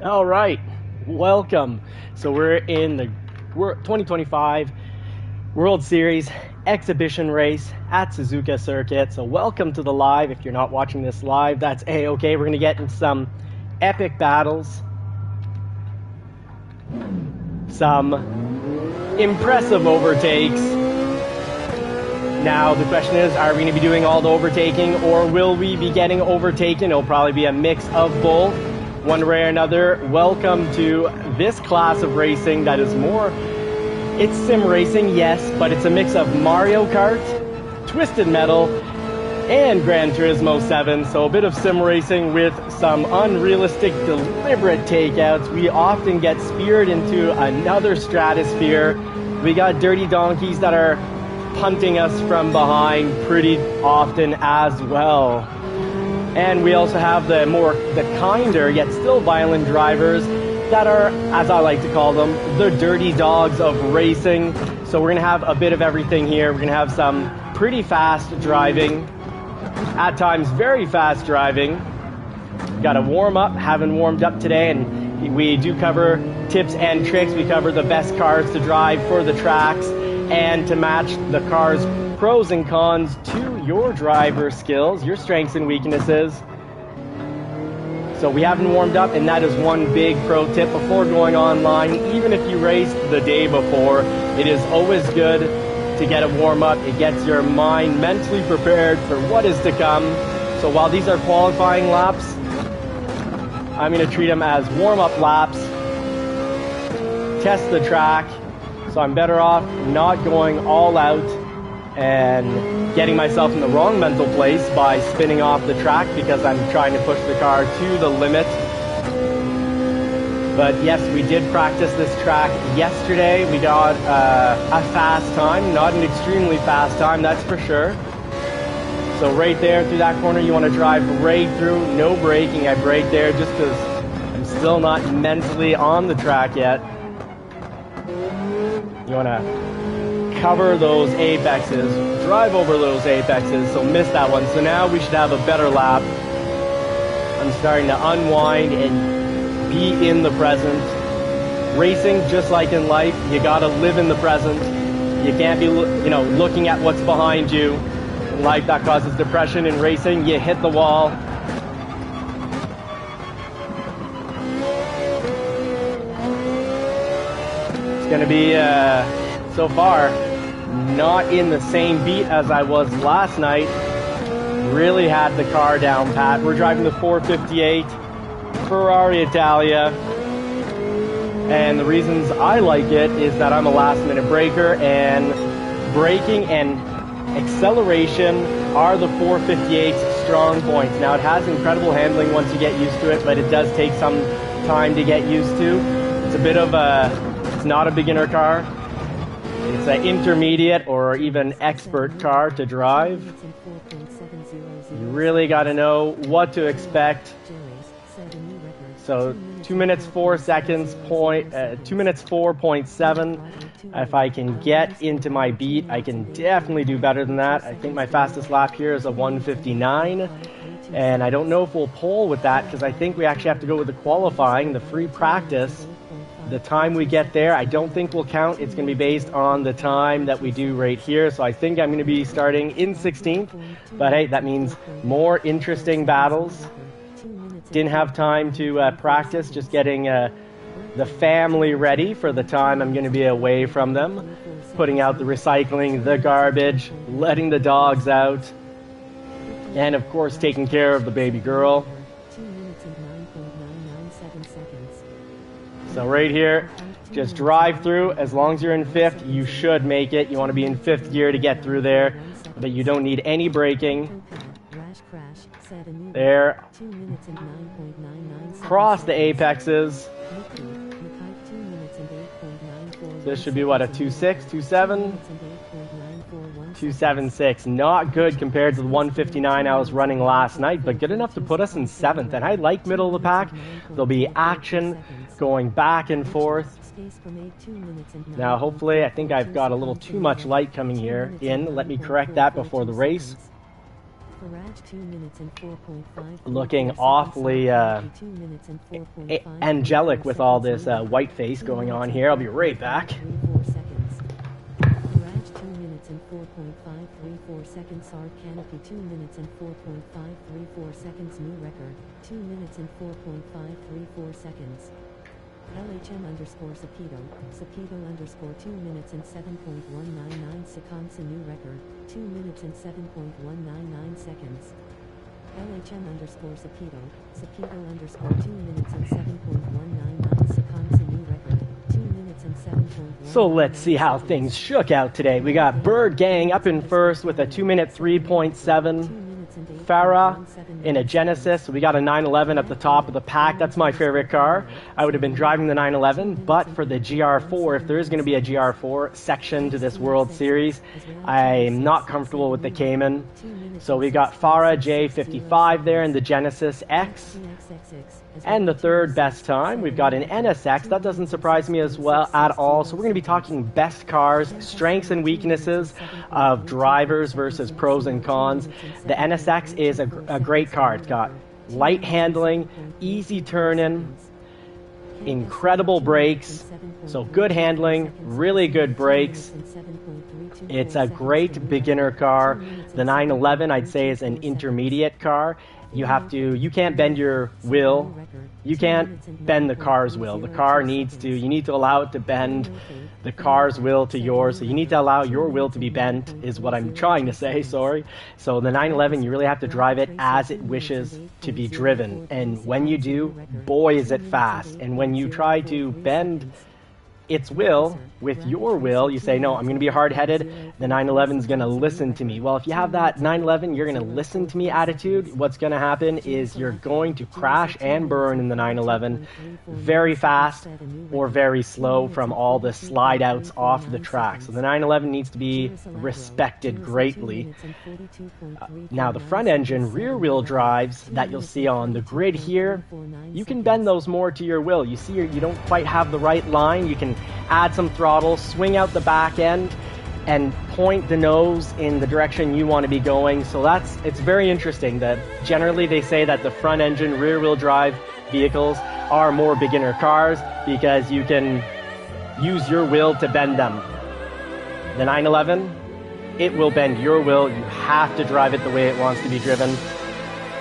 All right, welcome. So we're in the 2025 World Series exhibition race at Suzuka Circuit. So welcome to the live. If you're not watching this live, that's A-okay. We're going to get in some epic battles, some impressive overtakes. Now the question is, are we going to be doing all the overtaking, or will we be getting overtaken? It'll probably be a mix of both. One way or another, welcome to this class of racing that is more, it's sim racing, yes, but it's a mix of Mario Kart, Twisted Metal, and Gran Turismo 7, so a bit of sim racing with some unrealistic, deliberate takeouts. We often get speared into another stratosphere. We got dirty donkeys that are punting us from behind pretty often as well. And we also have the kinder yet still violent drivers that are, as I like to call them, the dirty dogs of racing. So we're going to have a bit of everything here. We're going to have some pretty fast driving, at times very fast driving. Got to warm up, haven't warmed up today, and we do cover tips and tricks. We cover the best cars to drive for the tracks and to match the car's pros and cons to your driver skills, your strengths and weaknesses. So we haven't warmed up, and that is one big pro tip before going online. Even if you raced the day before, it is always good to get a warm up. It gets your mind mentally prepared for what is to come. So while these are qualifying laps, I'm going to treat them as warm-up laps, test the track. So I'm better off not going all out and getting myself in the wrong mental place by spinning off the track because I'm trying to push the car to the limit. But yes, we did practice this track yesterday. We got a fast time, not an extremely fast time, that's for sure. So right there through that corner, you want to drive right through, no braking. I brake there just because I'm still not mentally on the track yet. You want to cover those apexes, drive over those apexes, so miss that one. So now we should have a better lap. I'm starting to unwind and be in the present. Racing, just like in life, you gotta live in the present. You can't be, looking at what's behind you. In life, that causes depression. In racing, you hit the wall. It's gonna be, so far, not in the same beat as I was last night. Really had the car down pat. We're driving the 458 Ferrari Italia. And the reasons I like it is that I'm a last minute braker, and braking and acceleration are the 458's strong points. Now it has incredible handling once you get used to it, but it does take some time to get used to. It's a bit of it's not a beginner car. It's an intermediate or even expert car to drive. You really got to know what to expect. So 2 minutes 4 seconds, 2 minutes 4.7. If I can get into my beat, I can definitely do better than that. I think my fastest lap here is a 1:59. And I don't know if we'll pole with that because I think we actually have to go with the qualifying, the free practice. The time we get there, I don't think will count. It's going to be based on the time that we do right here. So I think I'm going to be starting in 16th. But hey, that means more interesting battles. Didn't have time to practice, just getting the family ready for the time I'm going to be away from them. Putting out the recycling, the garbage, letting the dogs out. And of course, taking care of the baby girl. So right here, just drive through. As long as you're in 5th, you should make it. You want to be in 5th gear to get through there, but you don't need any braking. There. Cross the apexes. This should be what, a 2.6, 2.7? 2.76. Not good compared to the 1:59 I was running last night, but good enough to put us in 7th. And I like middle of the pack. There'll be action going back and forth. Now, hopefully, I think I've got a little too much light coming here in. Let me correct that before the race. looking awfully angelic with all this white face going on here. I'll be right back. 2 minutes and 4.534 seconds. Hard canopy 2 minutes and 4.534 seconds. New record 2 minutes and 4.534 seconds. LHM underscore Sapido 2 minutes and 7.199 seconds. A new record 2 minutes and 7.199 seconds. LHM underscore Sapido underscore 2 minutes and 7.199 seconds. A new record 2 minutes and 7.1. So let's see how things shook out today. We got Bird Gang up in first with a 2 minute 3.7. Farah in a Genesis. We got a 911 at the top of the pack. That's my favorite car. I would have been driving the 911, but for the GR4, if there is going to be a GR4 section to this World Series, I'm not comfortable with the Cayman. So we got Farah J55 there in the Genesis X. And the third best time, we've got an NSX. That doesn't surprise me as well at all. So we're going to be talking best cars, strengths and weaknesses of drivers versus pros and cons. The NSX is a great car. It's got light handling, easy turn-in, incredible brakes, so good handling, really good brakes. It's a great beginner car. The 911, I'd say, is an intermediate car. You can't bend your wheel. You can't bend the car's wheel. The car you need to allow it to bend the car's wheel to yours. So you need to allow your wheel to be bent, is what I'm trying to say, sorry. So the 911, you really have to drive it as it wishes to be driven. And when you do, boy, is it fast. And when you try to bend its will with your will, you say, no, I'm going to be hard-headed, the 911 is going to listen to me. Well, if you have that 911, you're going to listen to me attitude, what's going to happen is you're going to crash and burn in the 911 very fast or very slow from all the slide outs off the track. So the 911 needs to be respected greatly. Now the front engine rear wheel drives that you'll see on the grid here, you can bend those more to your will. You see you don't quite have the right line. You can add some throttle, swing out the back end, and point the nose in the direction you want to be going. So it's very interesting that generally they say that the front engine rear wheel drive vehicles are more beginner cars because you can use your will to bend them. The 911, it will bend your will. You have to drive it the way it wants to be driven.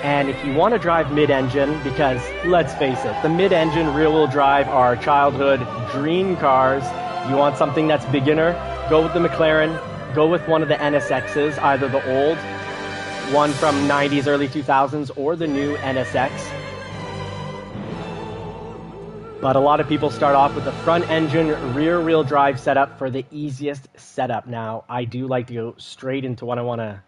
And if you want to drive mid-engine, because let's face it, the mid-engine rear-wheel drive are childhood dream cars. You want something that's beginner, go with the McLaren, go with one of the NSXs, either the old one from 90s, early 2000s, or the new NSX. But a lot of people start off with the front engine rear-wheel drive setup for the easiest setup. Now, I do like to go straight into what I want to,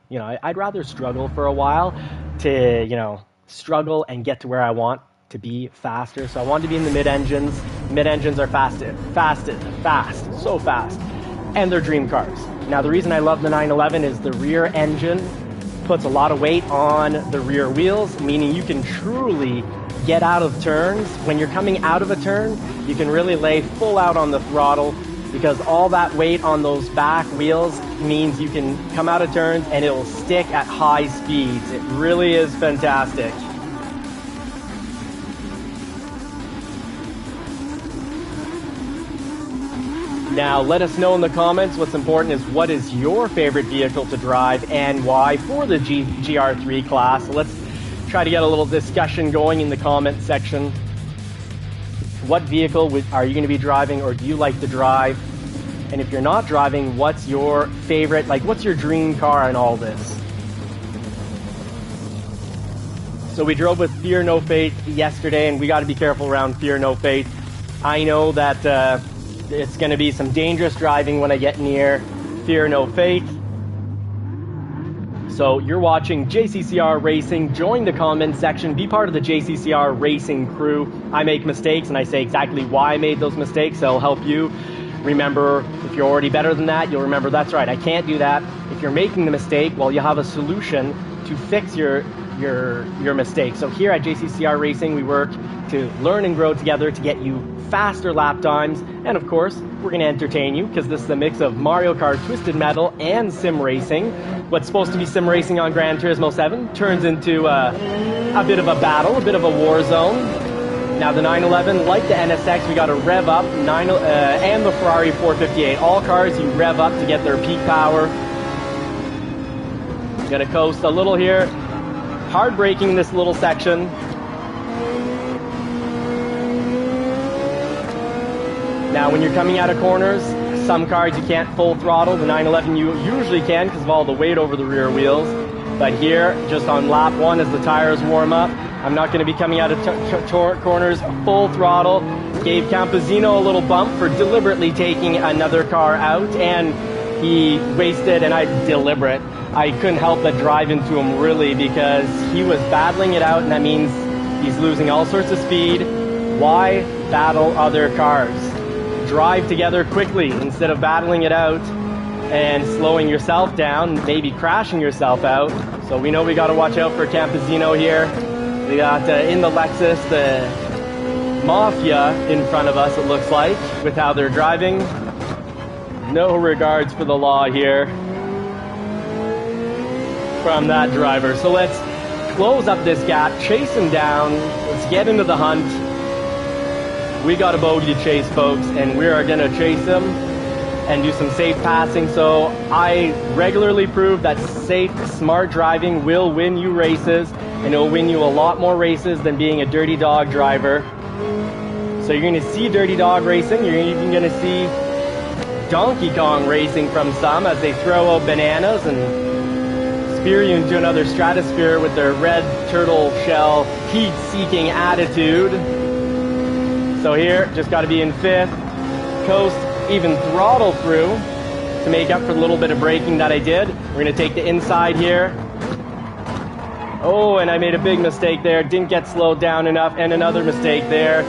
I'd rather struggle for a while to, struggle and get to where I want to be faster. So I want to be in the mid-engines. Mid-engines are fast, so fast. And they're dream cars. Now, the reason I love the 911 is the rear engine puts a lot of weight on the rear wheels, meaning you can truly get out of turns. When you're coming out of a turn, you can really lay full out on the throttle because all that weight on those back wheels means you can come out of turns and it will stick at high speeds. It really is fantastic. Now, let us know in the comments. What's important is what is your favorite vehicle to drive and why for the GR3 class. So let's try to get a little discussion going in the comment section. What vehicle are you going to be driving, or do you like to drive? And if you're not driving, what's your favorite, what's your dream car in all this? So we drove with Fear No Faith yesterday, and we got to be careful around Fear No Faith. I know that it's going to be some dangerous driving when I get near Fear No Faith. So you're watching JCCR Racing. Join the comment section. Be part of the JCCR Racing crew. I make mistakes, and I say exactly why I made those mistakes. It'll help you remember. If you're already better than that, you'll remember, that's right, I can't do that. If you're making the mistake, well, you'll have a solution to fix your mistake. So here at JCCR Racing, we work to learn and grow together to get you faster lap times, and of course, we're going to entertain you because this is a mix of Mario Kart Twisted Metal and sim racing. What's supposed to be sim racing on Gran Turismo 7 turns into a bit of a battle, a bit of a war zone. Now the 911, like the NSX, we got to rev up, and the Ferrari 458. All cars you rev up to get their peak power. Gonna coast a little here. Hard braking this little section. Now when you're coming out of corners, some cars you can't full throttle. The 911 you usually can because of all the weight over the rear wheels. But here, just on lap 1 as the tires warm up, I'm not going to be coming out of corners full throttle. Gave Campesino a little bump for deliberately taking another car out, and he wasted, and deliberate. I couldn't help but drive into him really because he was battling it out, and that means he's losing all sorts of speed. Why battle other cars? Drive together quickly instead of battling it out and slowing yourself down, maybe crashing yourself out. So we know we got to watch out for Campesino here. We got in the Lexus the Mafia in front of us, it looks like, with how they're driving. No regards for the law here from that driver. So let's close up this gap, chase him down, let's get into the hunt. We got a bogey to chase, folks, and we are going to chase him and do some safe passing. So I regularly prove that safe, smart driving will win you races, and it will win you a lot more races than being a dirty dog driver. So you're going to see dirty dog racing. You're even going to see Donkey Kong racing from some as they throw out bananas and spear you into another stratosphere with their red turtle shell heat-seeking attitude. So here, just got to be in 5th, coast, even throttle through to make up for the little bit of braking that I did. We're going to take the inside here. Oh, and I made a big mistake there. Didn't get slowed down enough, and another mistake there.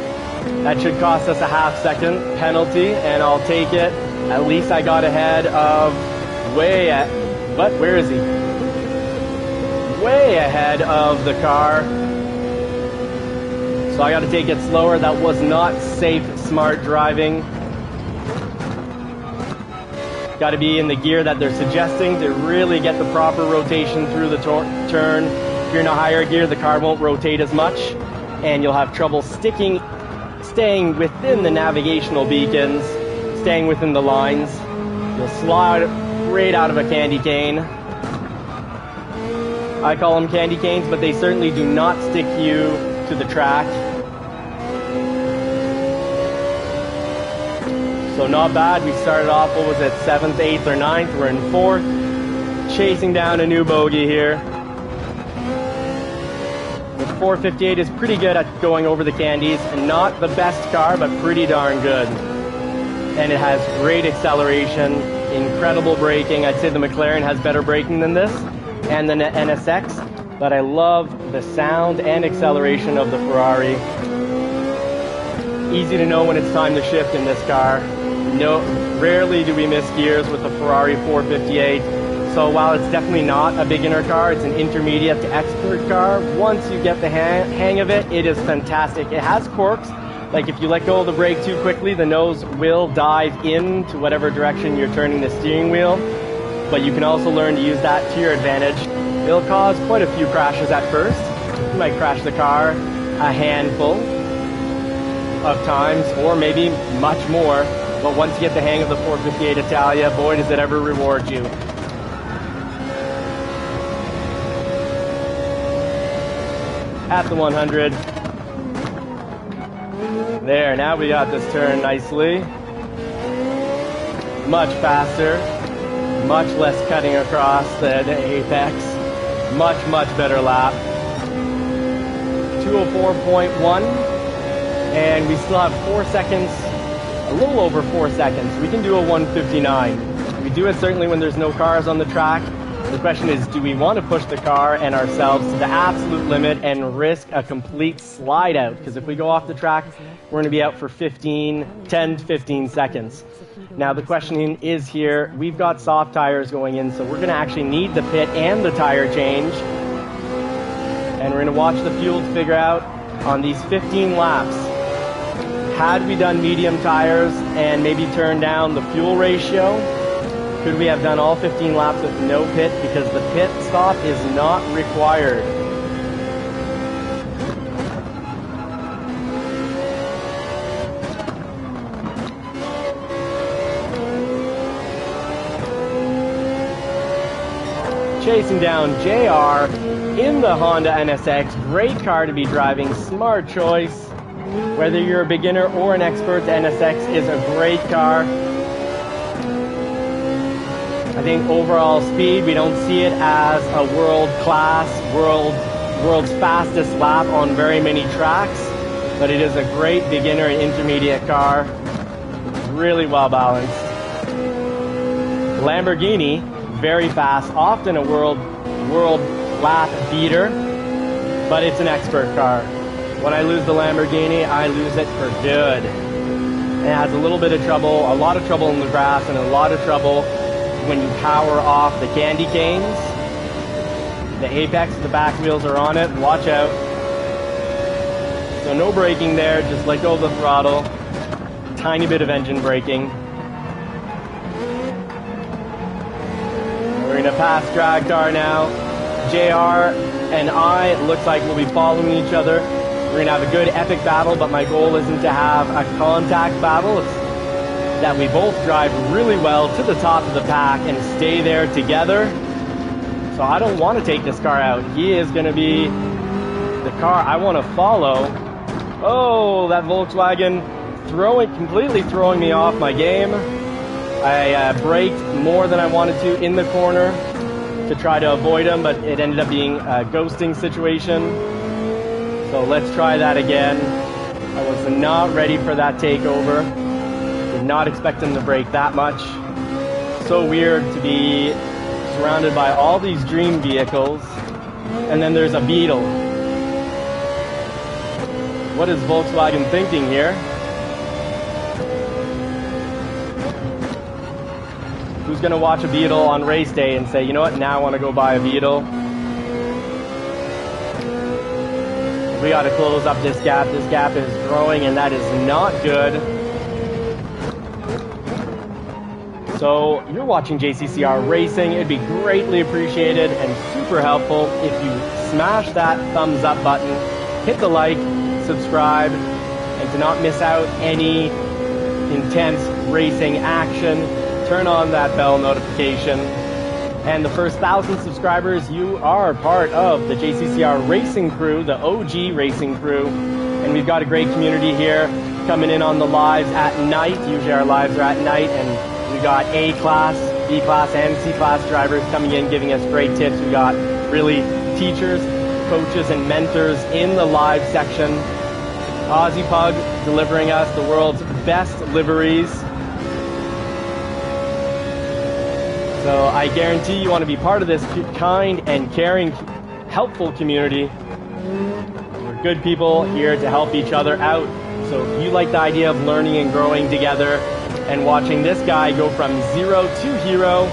That should cost us a half-second penalty, and I'll take it. At least I got ahead of where is he? Way ahead of the car. So I got to take it slower. That was not safe, smart driving. Got to be in the gear that they're suggesting to really get the proper rotation through the turn. If you're in a higher gear, the car won't rotate as much, and you'll have trouble staying within the navigational beacons, staying within the lines. You'll slide right out of a candy cane. I call them candy canes, but they certainly do not stick you to the track. So not bad. We started off, what was it, 7th, 8th, or 9th. We're in 4th, chasing down a new bogey here. The 458 is pretty good at going over the candies, and not the best car, but pretty darn good. And it has great acceleration, incredible braking. I'd say the McLaren has better braking than this, and the NSX, but I love the sound and acceleration of the Ferrari. Easy to know when it's time to shift in this car. No, rarely do we miss gears with the Ferrari 458. So while it's definitely not a beginner car, it's an intermediate to expert car. Once you get the hang of it, it is fantastic. It has quirks, like if you let go of the brake too quickly, the nose will dive into whatever direction you're turning the steering wheel. But you can also learn to use that to your advantage. It'll cause quite a few crashes at first. You might crash the car a handful of times, or maybe much more. But once you get the hang of the 458 Italia, boy, does it ever reward you. At the 100. There, now we got this turn nicely. Much faster. Much less cutting across the apex. Much, much better lap. 204.1. And we still have 4 seconds. A little over 4 seconds. We can do a 159. We do it certainly when there's no cars on the track. The question is, do we want to push the car and ourselves to the absolute limit and risk a complete slide out? Because if we go off the track, we're going to be out for 10 to 15 seconds. Now the questioning is here, we've got soft tires going in, so we're going to actually need the pit and the tire change. And we're going to watch the fuel to figure out on these 15 laps Had we done medium tires and maybe turned down the fuel ratio, could we have done all 15 laps with no pit? Because the pit stop is not required. Chasing down JR in the Honda NSX. Great car to be driving, smart choice. Whether you're a beginner or an expert, the NSX is a great car. I think overall speed, we don't see it as a world-class, world's fastest lap on very many tracks, but it is a great beginner and intermediate car. It's really well balanced. Lamborghini, very fast, often a world lap beater, but it's an expert car. When I lose the Lamborghini, I lose it for good. And it has a little bit of trouble, a lot of trouble in the grass, and a lot of trouble when you power off the candy canes. The apex, the back wheels are on it, watch out. So no braking there, just let go of the throttle. Tiny bit of engine braking. We're gonna pass drag car now. JR and I, looks like we'll be following each other. We're gonna have a good epic battle, but my goal isn't to have a contact battle. It's that we both drive really well to the top of the pack and stay there together. So I don't want to take this car out. He is gonna be the car I want to follow. Oh, that Volkswagen completely throwing me off my game. I braked more than I wanted to in the corner to try to avoid him, but it ended up being a ghosting situation. So let's try that again. I was not ready for that takeover. Did not expect him to brake that much. So weird to be surrounded by all these dream vehicles, and then there's a Beetle. What is Volkswagen thinking here? Who's gonna watch a Beetle on race day and say, you know what, now I wanna go buy a Beetle? We gotta close up this gap. This gap is growing and that is not good. So you're watching JCCR Racing. It'd be greatly appreciated and super helpful if you smash that thumbs up button, hit the like, subscribe, and to not miss out any intense racing action, turn on that bell notification. And the first 1,000 subscribers, you are part of the JCCR Racing crew, the OG Racing crew. And we've got a great community here coming in on the lives at night. Usually our lives are at night, and we got A-class, B-class, and C-class drivers coming in, giving us great tips. We got really teachers, coaches, and mentors in the live section. Aussie Pug delivering us the world's best liveries. So I guarantee you want to be part of this kind and caring, helpful community. We're good people here to help each other out. So if you like the idea of learning and growing together and watching this guy go from zero to hero,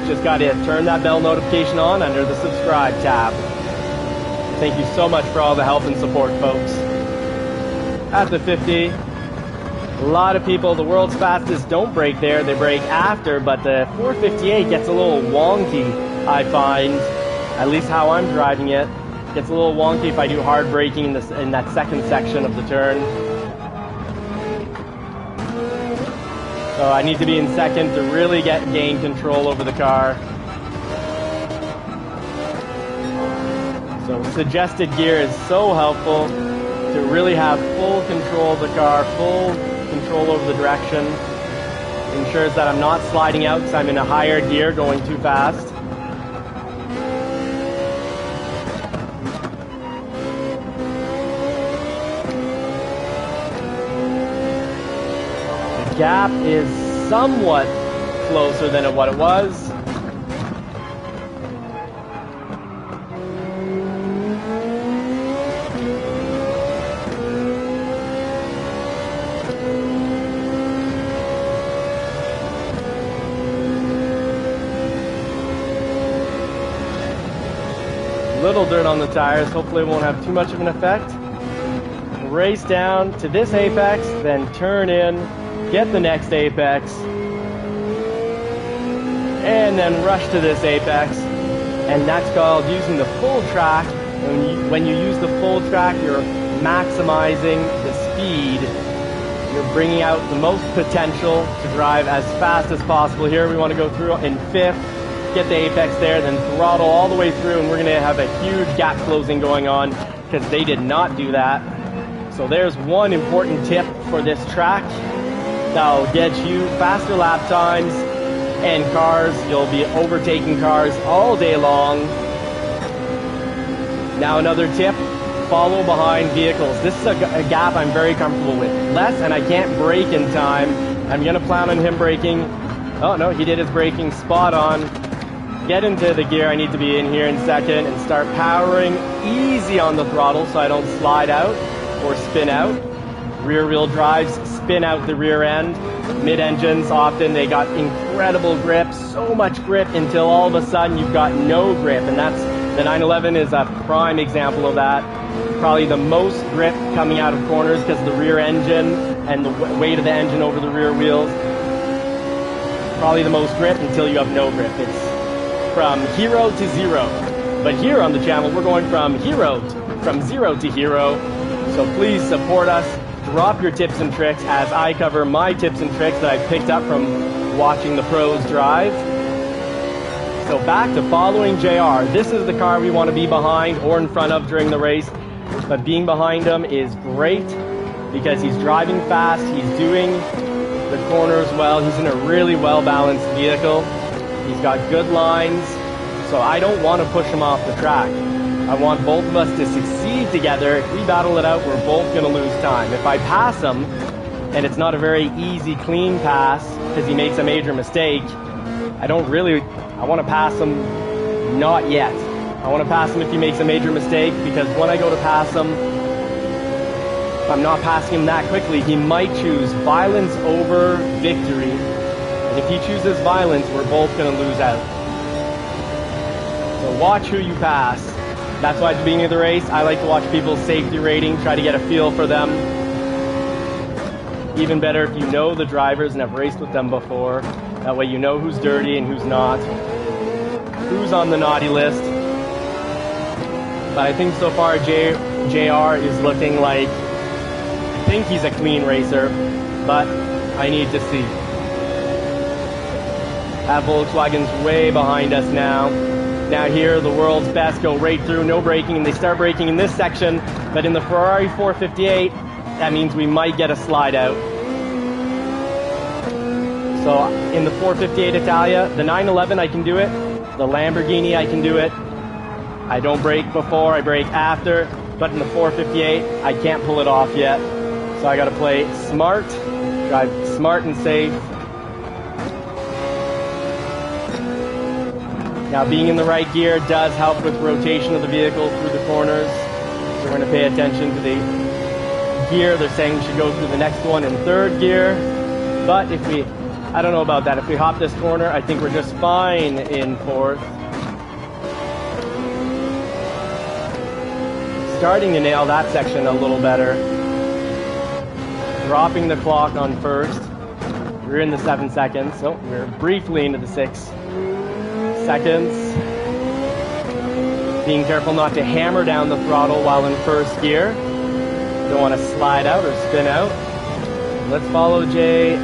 just got to turn that bell notification on under the subscribe tab. Thank you so much for all the help and support, folks. At the 50, a lot of people, the world's fastest, don't brake there. They brake after, but the 458 gets a little wonky, I find. At least how I'm driving it. Gets a little wonky if I do hard braking in that second section of the turn. So I need to be in second to really gain control over the car. So suggested gear is so helpful to really have full control of the car, full control over the direction. Ensures that I'm not sliding out because I'm in a higher gear going too fast. The gap is somewhat closer than what it was. Little dirt on the tires, hopefully it won't have too much of an effect. race down to this apex, then turn in, get the next apex, and then rush to this apex. And that's called using the full track. And when you use the full track, you're maximizing the speed. You're bringing out the most potential to drive as fast as possible. Here we want to go through in 5th, get the apex there, then throttle all the way through, and we're going to have a huge gap closing going on because they did not do that. So there's one important tip for this track that'll get you faster lap times and cars. You'll be overtaking cars all day long. Now another tip, follow behind vehicles. This is a gap I'm very comfortable with. Less, and I can't brake in time. I'm going to plan on him braking. Oh no, he did his braking spot on. Get into the gear I need to be in here in second and start powering easy on the throttle so I don't slide out or spin out. Rear wheel drives spin out the rear end. Mid-engines, often they got incredible grip, so much grip until all of a sudden you've got no grip, and that's the 911 is a prime example of that. Probably the most grip coming out of corners because of the rear engine and the weight of the engine over the rear wheels. Probably the most grip until you have no grip. It's from hero to zero. But here on the channel, we're going from zero to hero. So please support us. Drop your tips and tricks as I cover my tips and tricks that I've picked up from watching the pros drive. So back to following JR. This is the car we want to be behind or in front of during the race. But being behind him is great because he's driving fast, he's doing the corners well, he's in a really well-balanced vehicle. He's got good lines, so I don't want to push him off the track. I want both of us to succeed together. If we battle it out, we're both going to lose time. If I pass him, and it's not a very easy, clean pass because he makes a major mistake, I want to pass him not yet. I want to pass him if he makes a major mistake, because when I go to pass him, if I'm not passing him that quickly, he might choose violence over victory. And if he chooses violence, we're both going to lose out. So watch who you pass. That's why at the beginning of the race, I like to watch people's safety rating, try to get a feel for them. Even better if you know the drivers and have raced with them before. That way you know who's dirty and who's not. Who's on the naughty list. But I think so far JR is looking like, I think he's a clean racer, but I need to see. That Volkswagen's way behind us now. Now here, the world's best go right through, no braking, and they start braking in this section, but in the Ferrari 458, that means we might get a slide out. So in the 458 Italia, the 911 I can do it, the Lamborghini I can do it. I don't brake before, I brake after, but in the 458, I can't pull it off yet. So I gotta play smart, drive smart and safe. Now being in the right gear does help with rotation of the vehicle through the corners. So we're gonna pay attention to the gear. They're saying we should go through the next one in third gear. But if we, I don't know about that. If we hop this corner, I think we're just fine in fourth. Starting to nail that section a little better. Dropping the clock on first. We're in the 7 seconds, so we're briefly into the 6 seconds. Being careful not to hammer down the throttle while in first gear. Don't want to slide out or spin out. Let's follow JR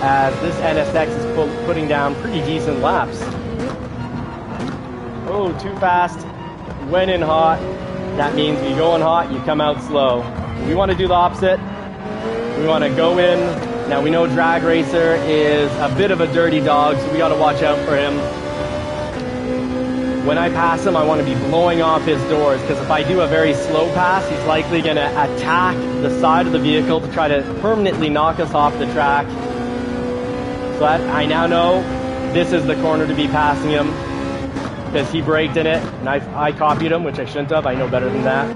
as this NSX is putting down pretty decent laps. Oh, too fast. Went in hot. That means you go in hot, you come out slow. We want to do the opposite. We want to go in. Now we know Drag Racer is a bit of a dirty dog, so we got to watch out for him. When I pass him, I want to be blowing off his doors, because if I do a very slow pass, he's likely going to attack the side of the vehicle to try to permanently knock us off the track. So I now know this is the corner to be passing him, because he braked in it, and I copied him, which I shouldn't have. I know better than that.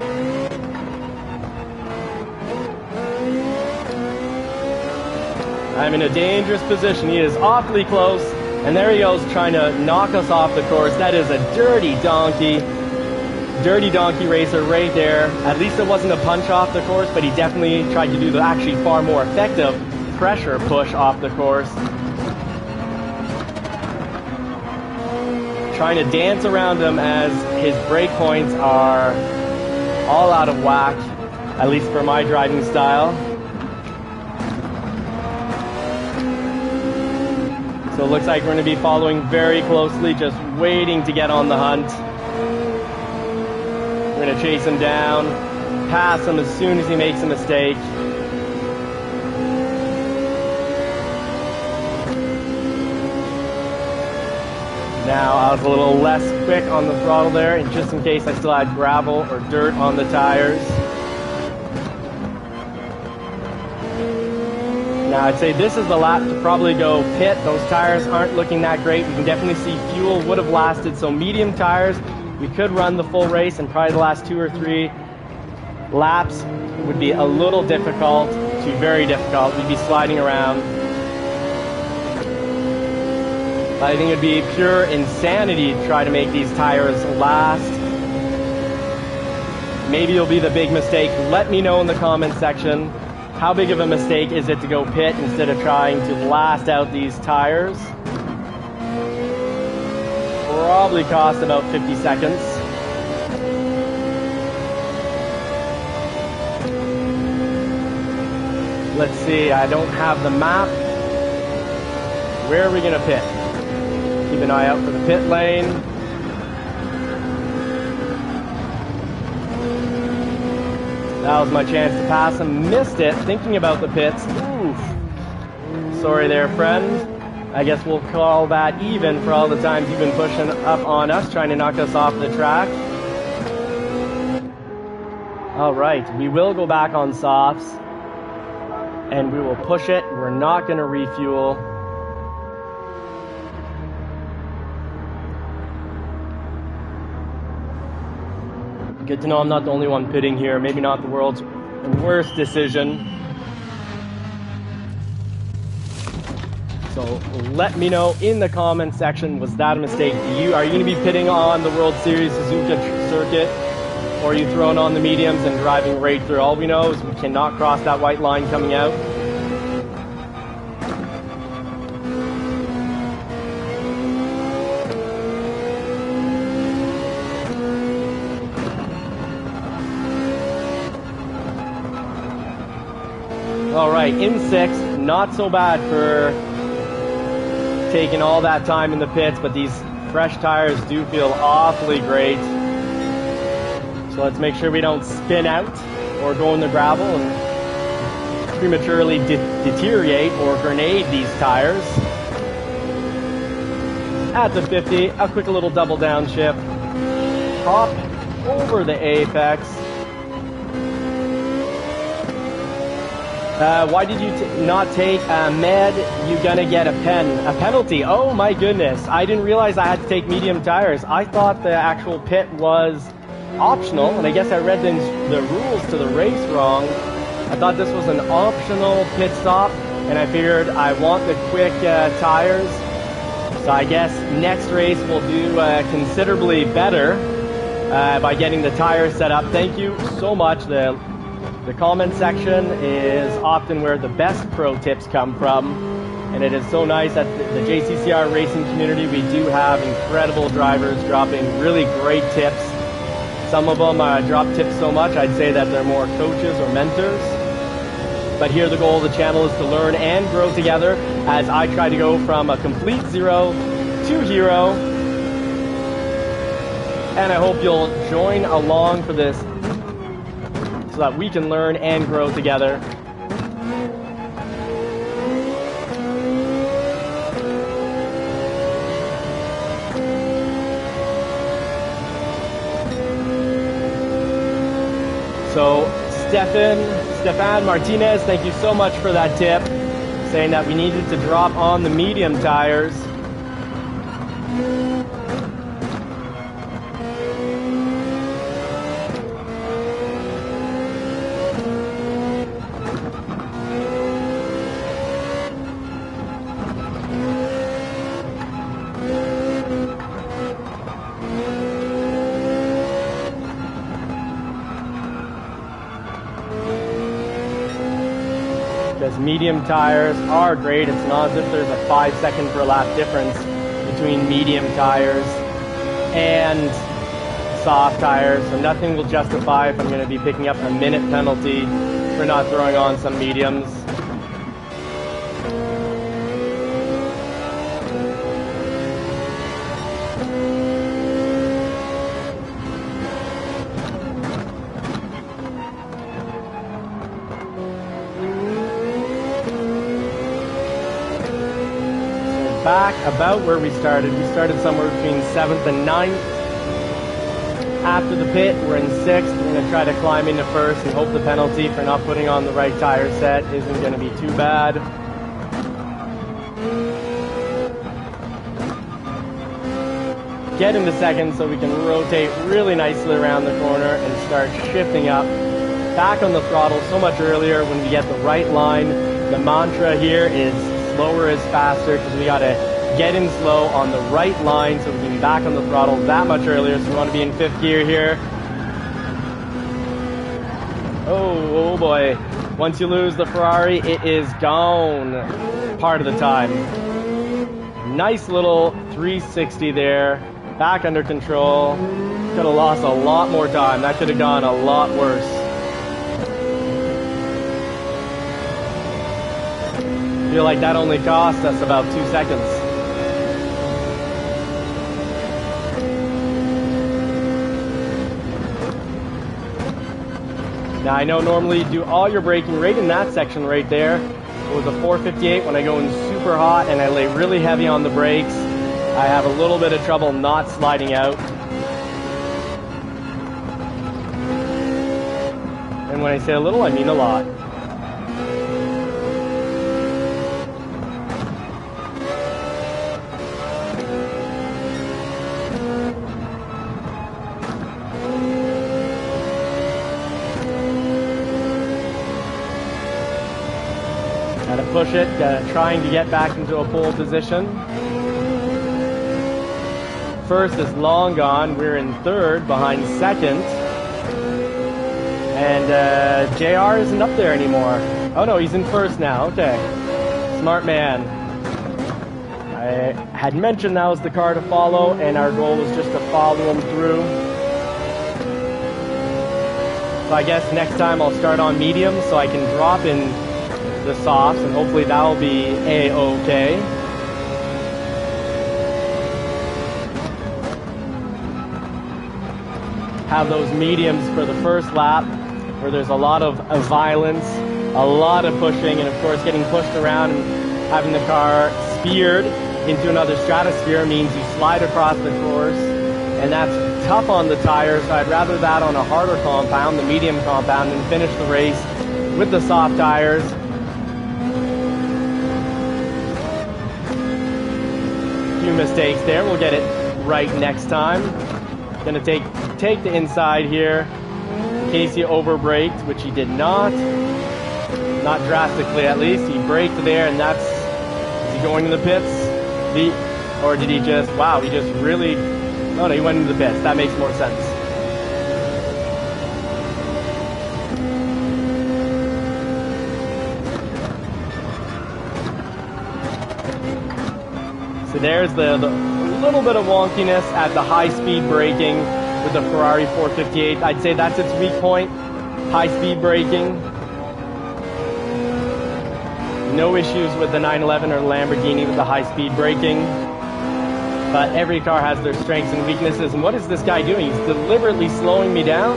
I'm in a dangerous position. He is awfully close, and there he goes trying to knock us off the course. That is a dirty donkey. Dirty Donkey Racer right there. At least it wasn't a punch off the course, but he definitely tried to do the actually far more effective pressure push off the course. Trying to dance around him as his brake points are all out of whack, at least for my driving style. So it looks like we're going to be following very closely, just waiting to get on the hunt. We're going to chase him down, pass him as soon as he makes a mistake. Now I was a little less quick on the throttle there, and just in case I still had gravel or dirt on the tires. Now I'd say this is the lap to probably go pit. Those tires aren't looking that great. We can definitely see fuel would have lasted. So medium tires, we could run the full race, and probably the last 2 or 3 laps would be a little difficult to very difficult. We'd be sliding around. I think it'd be pure insanity to try to make these tires last. Maybe it'll be the big mistake. Let me know in the comment section. How big of a mistake is it to go pit instead of trying to blast out these tires? Probably cost about 50 seconds. Let's see, I don't have the map. Where are we gonna pit? Keep an eye out for the pit lane. That was my chance to pass him. Missed it, thinking about the pits. Oof. Sorry there, friend. I guess we'll call that even for all the times you've been pushing up on us, trying to knock us off the track. All right, we will go back on softs, and we will push it. We're not going to refuel. Good to know I'm not the only one pitting here. Maybe not the world's worst decision. So let me know in the comment section, was that a mistake to you? Are you going to be pitting on the World Series Suzuka Circuit? Or are you throwing on the mediums and driving right through? All we know is we cannot cross that white line coming out. All right, in 6, not so bad for taking all that time in the pits, but these fresh tires do feel awfully great. So let's make sure we don't spin out or go in the gravel and prematurely deteriorate or grenade these tires. At the 50, a quick little double downshift. Hop over the apex. Why did you not take med? You're gonna get a penalty. Oh my goodness. I didn't realize I had to take medium tires. I thought the actual pit was optional, and I guess I read the rules to the race wrong. I thought this was an optional pit stop, and I figured I want the quick tires. So I guess next race we'll do considerably better by getting the tires set up. Thank you so much. The comment section is often where the best pro tips come from, and it is so nice that the JCCR racing community, we do have incredible drivers dropping really great tips. Some of them drop tips so much, I'd say that they're more coaches or mentors. But here the goal of the channel is to learn and grow together as I try to go from a complete zero to hero. And I hope you'll join along for this so that we can learn and grow together. So Stefan Martinez, thank you so much for that tip, saying that we needed to drop on the medium tires. Those medium tires are great. It's not as if there's a 5 second per lap difference between medium tires and soft tires, so nothing will justify if I'm going to be picking up a minute penalty for not throwing on some mediums. Back about where we started. We started somewhere between 7th and 9th. After the pit, we're in 6th. We're going to try to climb into 1st and hope the penalty for not putting on the right tire set isn't going to be too bad. Get into 2nd so we can rotate really nicely around the corner and start shifting up. Back on the throttle so much earlier when we get the right line. The mantra here is slower is faster, because we got to get in slow on the right line so we can be back on the throttle that much earlier. So we want to be in 5th gear here. Oh boy. Once you lose the Ferrari, it is gone part of the time. Nice little 360 there. Back under control. Could have lost a lot more time. That could have gone a lot worse. I feel like that only cost us about 2 seconds. Now I know normally you do all your braking right in that section right there. It was a 458 when I go in super hot and I lay really heavy on the brakes. I have a little bit of trouble not sliding out. And when I say a little, I mean a lot. Push it, trying to get back into a pole position. 1st is long gone. We're in 3rd behind 2nd. And JR isn't up there anymore. Oh no, he's in 1st now. Okay. Smart man. I had mentioned that was the car to follow, and our goal was just to follow him through. So I guess next time I'll start on medium so I can drop in the softs, and hopefully that will be a-okay. Have those mediums for the 1st lap where there's a lot of violence, a lot of pushing, and of course getting pushed around and having the car speared into another stratosphere means you slide across the course, and that's tough on the tires. So I'd rather that on a harder compound, the medium compound, and finish the race with the soft tires. Mistakes there. We'll get it right next time. Gonna take the inside here in case he overbraked, which he did not drastically at least. He braked there, and that's, is he going to the pits? Or did he just, wow, he just really, oh no, he went into the pits. That makes more sense. So there's the little bit of wonkiness at the high-speed braking with the Ferrari 458. I'd say that's its weak point, high-speed braking. No issues with the 911 or the Lamborghini with the high-speed braking. But every car has their strengths and weaknesses. And what is this guy doing? He's deliberately slowing me down.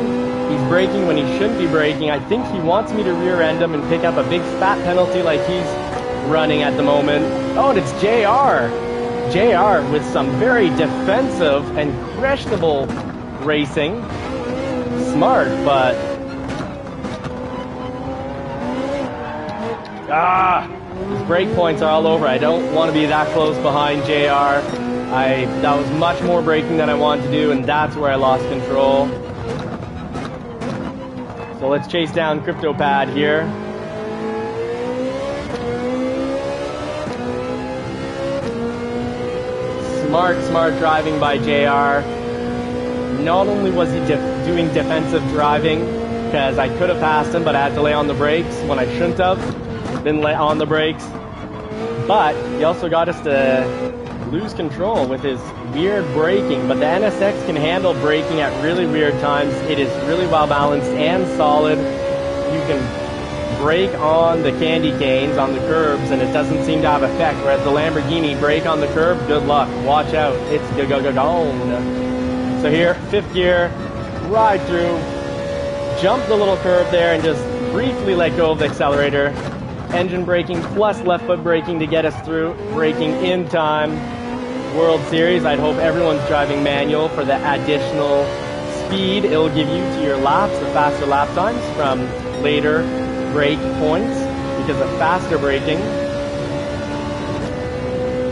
He's braking when he shouldn't be braking. I think he wants me to rear-end him and pick up a big fat penalty like he's running at the moment. Oh, and it's JR. JR with some very defensive and questionable racing. Smart, but his brake points are all over. I don't want to be that close behind JR. That was much more braking than I wanted to do, and that's where I lost control. So let's chase down CryptoPad here. Smart driving by JR. Not only was he doing defensive driving, because I could have passed him, but I had to lay on the brakes when I shouldn't have. been on the brakes. But he also got us to lose control with his weird braking. But the NSX can handle braking at really weird times. It is really well balanced and solid. You can brake on the candy canes on the curbs and it doesn't seem to have effect. Whereas the Lamborghini, brake on the curb, good luck. Watch out. It's gone. So here, 5th gear, ride through, jump the little curve there and just briefly let go of the accelerator. Engine braking plus left foot braking to get us through. Braking in time. World Series, I'd hope everyone's driving manual for the additional speed it'll give you to your laps, the faster lap times from later brake points because of faster braking.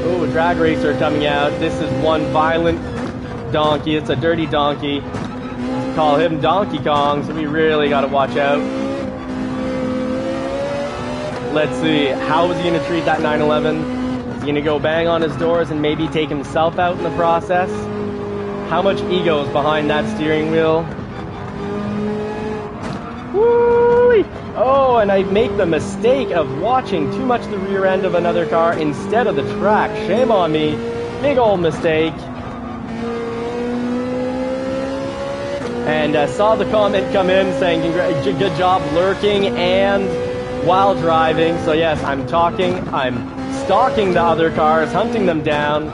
Oh, a drag racer coming out. This is one violent donkey. It's a dirty donkey. Call him Donkey Kong, so we really got to watch out. Let's see, how is he going to treat that 911? Is he going to go bang on his doors and maybe take himself out in the process? How much ego is behind that steering wheel? Woo! Oh, and I make the mistake of watching too much the rear end of another car instead of the track. Shame on me. Big old mistake. And saw the comment come in saying, good job lurking and while driving. So yes, I'm stalking the other cars, hunting them down,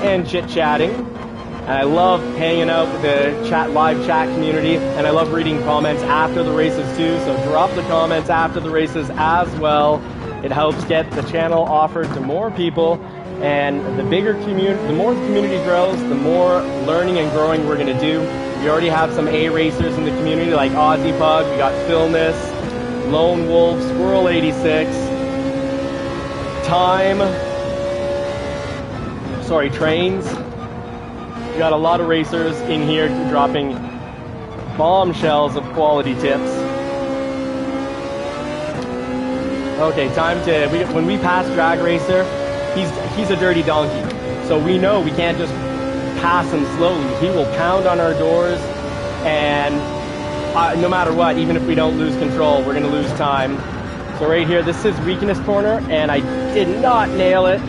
and chit-chatting. And I love hanging out with the live chat community, and I love reading comments after the races too. So drop the comments after the races as well. It helps get the channel offered to more people. And the more the community grows, the more learning and growing we're going to do. We already have some A racers in the community like Aussie Pug, we got Philness, Lone Wolf, Squirrel 86, Trains. We got a lot of racers in here dropping bombshells of quality tips. Okay, when we pass Drag Racer, he's a dirty donkey. So we know we can't just pass him slowly. He will pound on our doors, and no matter what, even if we don't lose control, we're going to lose time. So right here, this is weakness corner, and I did not nail it.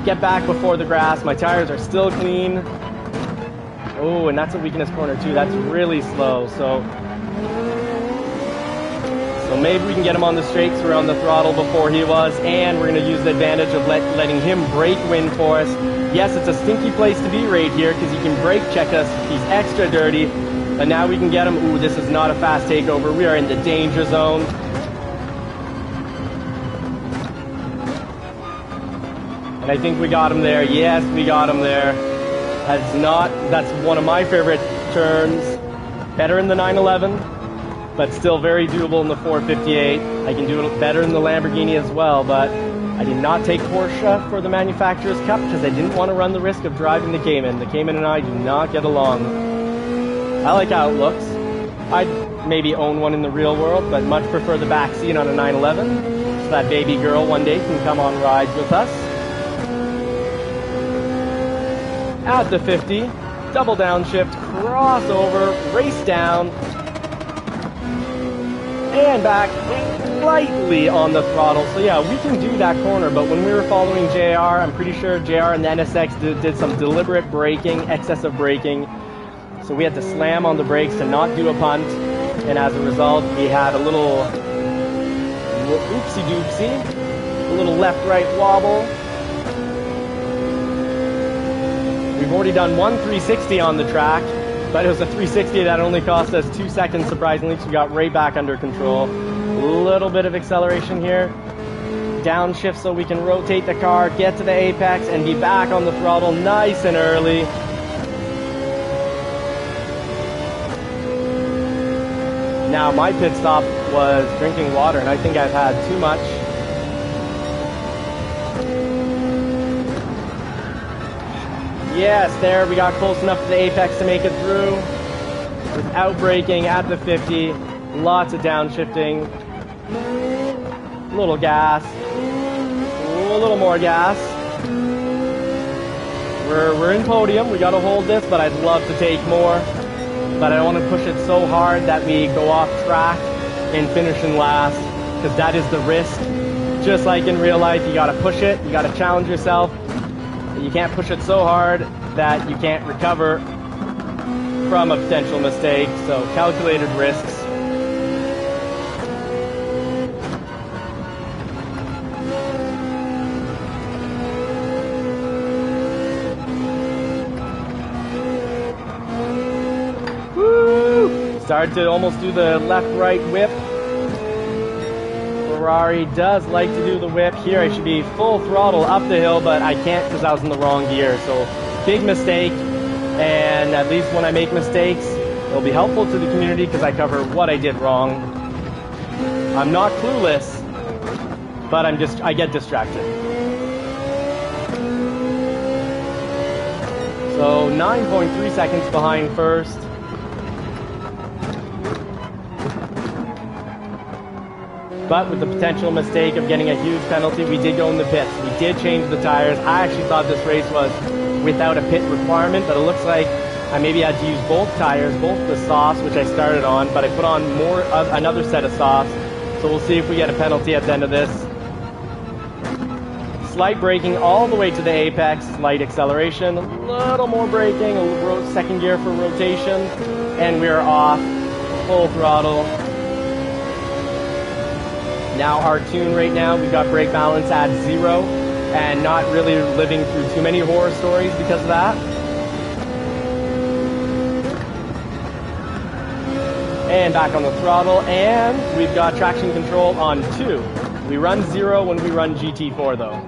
Get back before the grass. My tires are still clean. Oh, and that's a weakness corner too. That's really slow. So maybe we can get him on the straights. We're on the throttle before he was, and we're going to use the advantage of letting him brake win for us. Yes, it's a stinky place to be right here because he can brake check us. He's extra dirty. But now we can get him. Ooh, this is not a fast takeover. We are in the danger zone. And I think we got him there. Yes, we got him there. That's one of my favorite turns. Better in the 911, but still very doable in the 458. I can do it better in the Lamborghini as well, but I did not take Porsche for the Manufacturer's Cup because I didn't want to run the risk of driving the Cayman. The Cayman and I do not get along. I like how it looks. I'd maybe own one in the real world, but much prefer the back seat on a 911, so that baby girl one day can come on rides with us. At the 50, double downshift, crossover, race down, and back slightly on the throttle. So yeah, we can do that corner, but when we were following JR, I'm pretty sure JR and the NSX did some deliberate braking, excessive braking. So we had to slam on the brakes to not do a punt, and as a result, we had a little oopsie-doopsie, a little left-right wobble. We've already done one 360 on the track, but it was a 360 that only cost us 2 seconds, surprisingly, so we got right back under control. A little bit of acceleration here. Downshift so we can rotate the car, get to the apex, and be back on the throttle nice and early. Now, my pit stop was drinking water, and I think I've had too much. Yes, there, we got close enough to the apex to make it through. Without braking at the 50. Lots of downshifting. A little gas. A little more gas. We're in podium. We got to hold this, but I'd love to take more. But I don't want to push it so hard that we go off track and finish in last, because that is the risk just like in real life, you gotta push it, you gotta challenge yourself. You can't push it so hard that you can't recover from a potential mistake, so calculated risks. Woo! Started to almost do the left-right whip. Ferrari does like to do the whip. Here I should be full throttle up the hill, but I can't because I was in the wrong gear. So big mistake, and at least when I make mistakes, it'll be helpful to the community because I cover what I did wrong. I'm not clueless, but I get distracted. So 9.3 seconds behind first. But with the potential mistake of getting a huge penalty, we did go in the pits. We did change the tires. I actually thought this race was without a pit requirement, but it looks like I maybe had to use both tires, both the softs, which I started on, but I put on another set of softs. So we'll see if we get a penalty at the end of this. Slight braking all the way to the apex, slight acceleration, a little more braking, second gear for rotation, and we're off, full throttle. Now our tune right now, we've got brake balance at 0 and not really living through too many horror stories because of that. And back on the throttle, and we've got traction control on 2. We run 0 when we run GT4 though.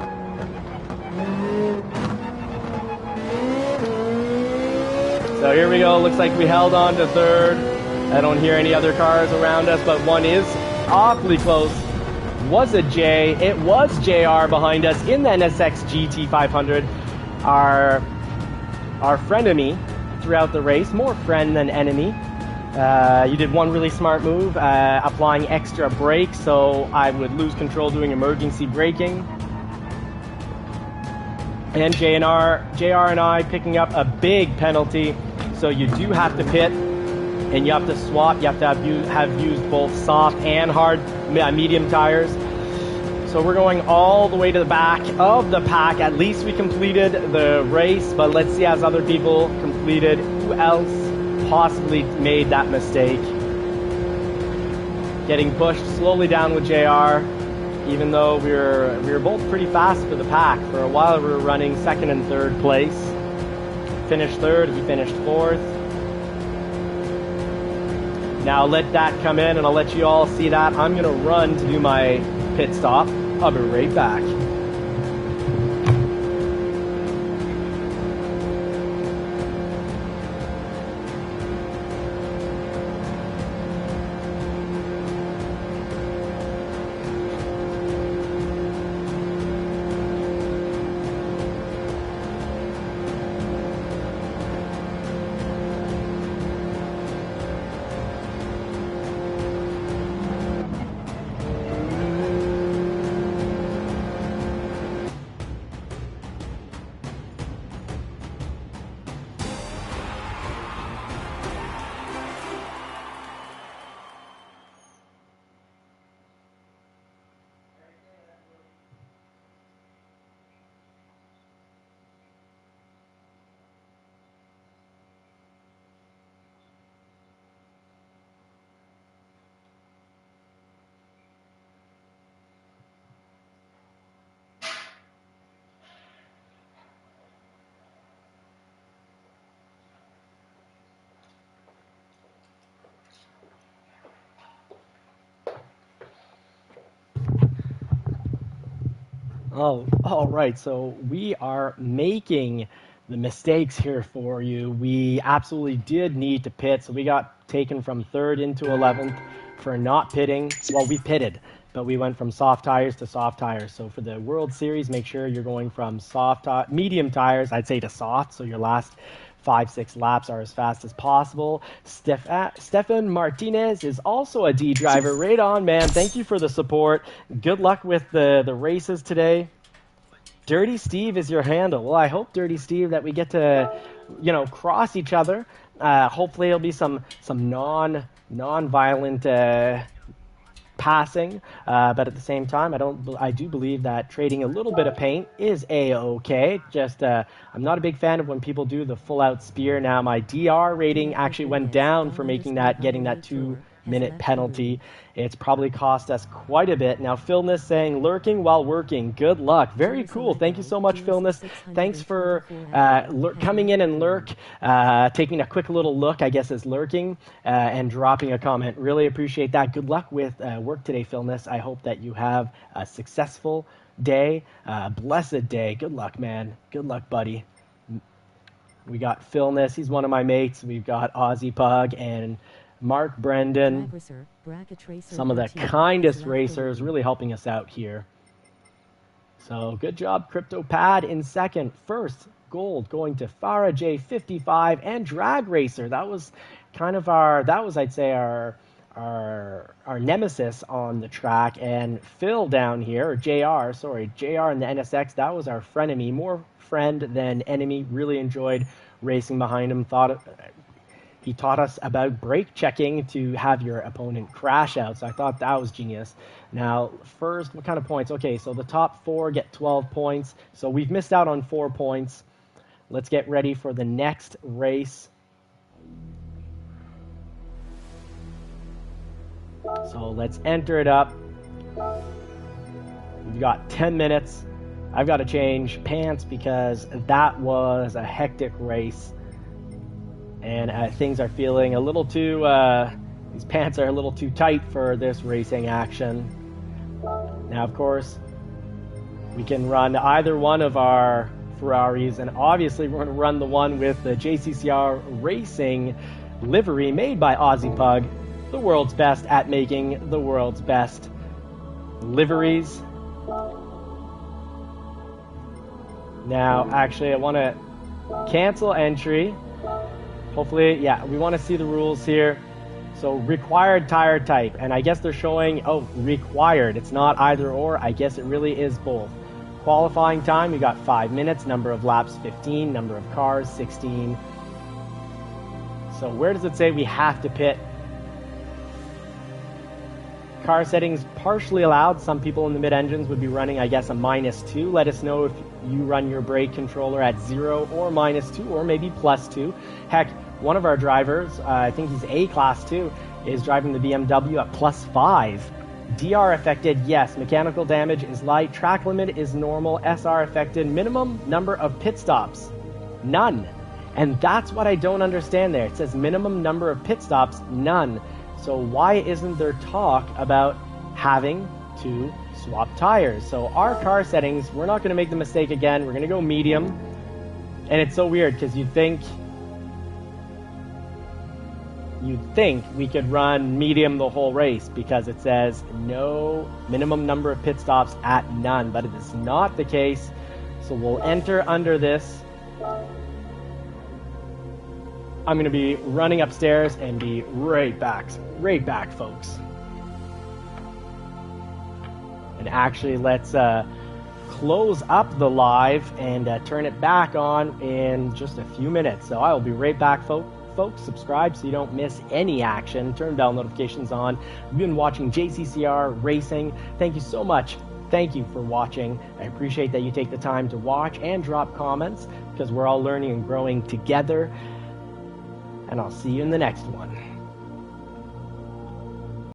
So here we go, looks like we held on to third. I don't hear any other cars around us, but one is awfully close. Was a J. It was JR behind us in the NSX GT500. Our frenemy throughout the race, more friend than enemy. You did one really smart move, applying extra brakes, so I would lose control doing emergency braking. And JR and I picking up a big penalty, so you do have to pit. And you have to swap, you have to have used both soft and hard medium tires. So we're going all the way to the back of the pack. At least we completed the race, but let's see as other people completed. Who else possibly made that mistake? Getting pushed slowly down with JR, even though we were both pretty fast for the pack. For a while we were running second and third place. Finished third, he finished fourth. Now let that come in and I'll let you all see that. I'm gonna run to do my pit stop. I'll be right back. Oh, all right. So we are making the mistakes here for you. We absolutely did need to pit, so we got taken from 3rd into 11th for not pitting. Well, we pitted, but we went from soft tires to soft tires. So for the World Series, make sure you're going from medium tires, I'd say, to soft, so your last 5-6 laps are as fast as possible. Stefan Martinez is also a D driver. Right on, man. Thank you for the support. Good luck with the races today. Dirty Steve is your handle. Well, I hope, Dirty Steve, that we get to, cross each other. Hopefully it'll be some non-violent passing, but at the same time, I do believe that trading a little bit of paint is a-okay. Just I'm not a big fan of when people do the full-out spear. Now my DR rating actually went down for getting that 2-minute penalty. It's probably cost us quite a bit. Now Philness saying lurking while working. Good luck. Very cool. Thank you so much, Philness. Thanks for coming in and lurk, taking a quick little look, I guess, as lurking, and dropping a comment. Really appreciate that. Good luck with work today, Philness. I hope that you have a successful day, blessed day. Good luck, man. Good luck, buddy. We got Philness. He's one of my mates. We've got Aussie Pug and Mark Brendan, some of the kindest racers, really helping us out here. So good job, CryptoPad in second. First gold going to Farah J55 and Drag Racer. That was kind of I'd say our nemesis on the track. And Phil down here, or JR in the NSX, that was our frenemy, more friend than enemy. Really enjoyed racing behind him. He taught us about brake checking to have your opponent crash out. So I thought that was genius. Now, first, what kind of points? Okay, so the top 4 get 12 points. So we've missed out on 4 points. Let's get ready for the next race. So let's enter it up. We've got 10 minutes. I've got to change pants because that was a hectic race. And things are feeling a little too, these pants are a little too tight for this racing action. Now, of course, we can run either one of our Ferraris, and obviously we're going to run the one with the JCCR Racing livery made by Aussie Pug, the world's best at making the world's best liveries. Now, actually, I want to cancel entry. Hopefully, yeah, we want to see the rules here. So required tire type, and I guess they're showing, oh, required. It's not either or. I guess it really is both. Qualifying time, we got 5 minutes. Number of laps, 15. Number of cars, 16. So where does it say we have to pit? Car settings partially allowed. Some people in the mid-engines would be running, I guess, a -2. Let us know if you run your brake controller at 0 or -2 or maybe +2. Heck, one of our drivers, I think he's A-Class too, is driving the BMW at +5. DR affected, yes. Mechanical damage is light. Track limit is normal. SR affected. Minimum number of pit stops, none. And that's what I don't understand there. It says minimum number of pit stops, none. So why isn't there talk about having to swap tires? So our car settings, we're not going to make the mistake again. We're going to go medium. And it's so weird because you'd think we could run medium the whole race because it says no minimum number of pit stops at none, but it is not the case. So we'll enter under this. I'm going to be running upstairs and be right back, folks. And actually, let's close up the live and turn it back on in just a few minutes. So I will be right back, folks. Subscribe so you don't miss any action. Turn bell notifications on. You've been watching JCCR Racing. Thank you so much. Thank you for watching. I appreciate that you take the time to watch and drop comments because we're all learning and growing together. And I'll see you in the next one.